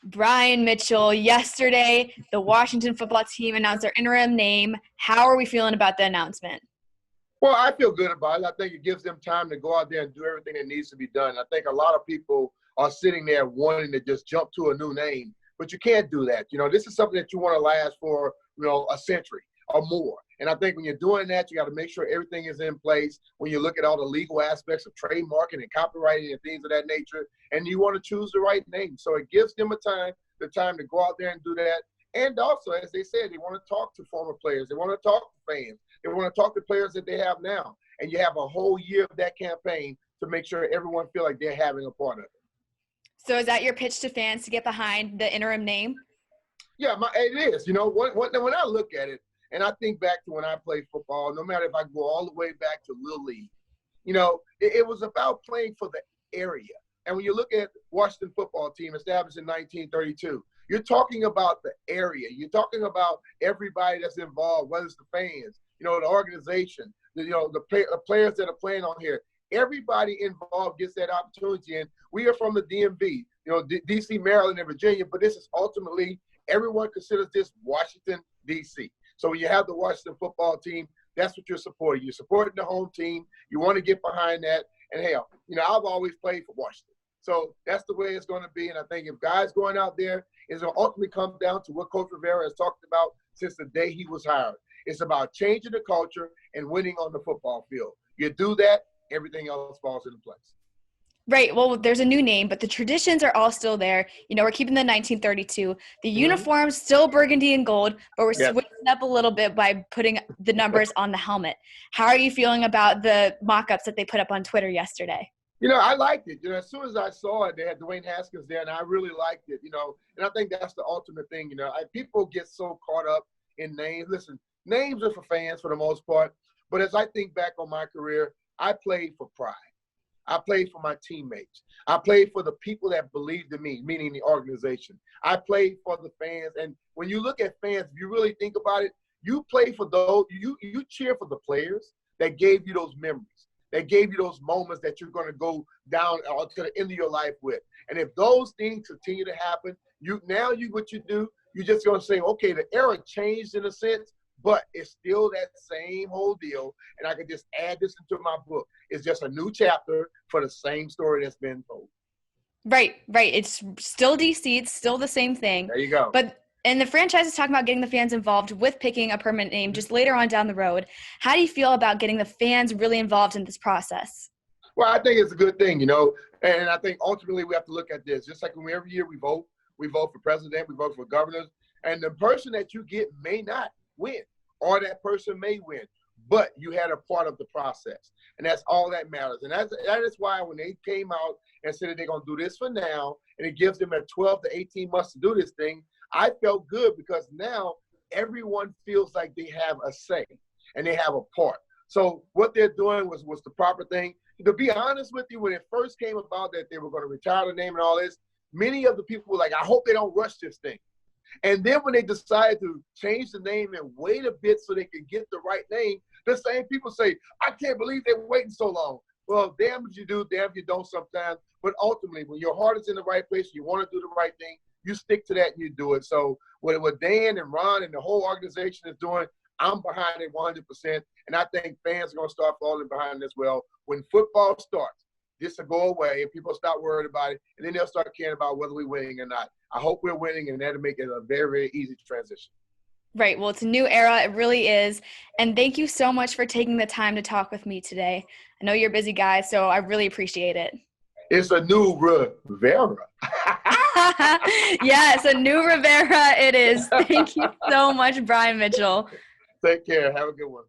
Brian Mitchell, yesterday, the Washington football team announced their interim name. How are we feeling about the announcement? Well, I feel good about it. I think it gives them time to go out there and do everything that needs to be done. I think a lot of people are sitting there wanting to just jump to a new name, but you can't do that. This is something that you want to last for, a century or more. And I think when you're doing that, you got to make sure everything is in place. When you look at all the legal aspects of trademarking and copywriting and things of that nature, and you want to choose the right name. So it gives them the time to go out there and do that. And also, as they said, they want to talk to former players. They want to talk to fans. They want to talk to players that they have now. And you have a whole year of that campaign to make sure everyone feel like they're having a part of it. So is that your pitch to fans to get behind the interim name? Yeah, it is. When I look at it, and I think back to when I played football, no matter if I go all the way back to Little League, it was about playing for the area. And when you look at Washington football team established in 1932, you're talking about the area. You're talking about everybody that's involved, whether it's the fans, the organization, the players that are playing on here. Everybody involved gets that opportunity. And we are from the DMV, D.C., Maryland, and Virginia, but this is ultimately, everyone considers this Washington, D.C. So when you have the Washington football team, that's what you're supporting. You're supporting the home team. You want to get behind that. And hell, I've always played for Washington. So that's the way it's going to be. And I think if guys going out there, it's going to ultimately come down to what Coach Rivera has talked about since the day he was hired. It's about changing the culture and winning on the football field. You do that, everything else falls into place. Right. Well, there's a new name, but the traditions are all still there. We're keeping the 1932. The uniform's still burgundy and gold, but we're switching up a little bit by putting the numbers on the helmet. How are you feeling about the mock-ups that they put up on Twitter yesterday? I liked it. As soon as I saw it, they had Dwayne Haskins there, and I really liked it, And I think that's the ultimate thing, People get so caught up in names. Listen, names are for fans for the most part, but as I think back on my career, I played for pride. I played for my teammates. I played for the people that believed in me, meaning the organization. I played for the fans. And when you look at fans, if you really think about it, you play for those, you cheer for the players that gave you those memories, that gave you those moments that you're going to go down to the end of your life with. And if those things continue to happen, what you do, you're just going to say, okay, the era changed in a sense, but it's still that same whole deal, and I could just add this into my book. It's just a new chapter for the same story that's been told. Right. It's still DC. It's still the same thing. There you go. And the franchise is talking about getting the fans involved with picking a permanent name just later on down the road. How do you feel about getting the fans really involved in this process? Well, I think it's a good thing, and I think ultimately we have to look at this. Just like every year we vote for president, we vote for governors, and the person that you get may not win, or that person may win, but you had a part of the process, and that's all that matters. And that is why when they came out and said that they're going to do this for now, and it gives them 12 to 18 months to do this thing, I felt good because now everyone feels like they have a say and they have a part. So what they're doing was the proper thing. To be honest with you, when it first came about that they were going to retire the name and all this, many of the people were like, I hope they don't rush this thing. And then when they decided to change the name and wait a bit so they could get the right name, the same people say, I can't believe they're waiting so long. Well, damn if you do, damn if you don't sometimes. But ultimately, when your heart is in the right place, you want to do the right thing, you stick to that and you do it. So what Dan and Ron and the whole organization is doing, I'm behind it 100%. And I think fans are going to start falling behind it as well. When football starts, this will go away and people start worried about it, and then they'll start caring about whether we're winning or not. I hope we're winning, and that'll make it a very, very easy transition. Right. Well, it's a new era. It really is. And thank you so much for taking the time to talk with me today. I know you're a busy guy, so I really appreciate it. It's a new Rivera. Yes, a new Rivera it is. Thank you so much, Brian Mitchell. Take care. Have a good one.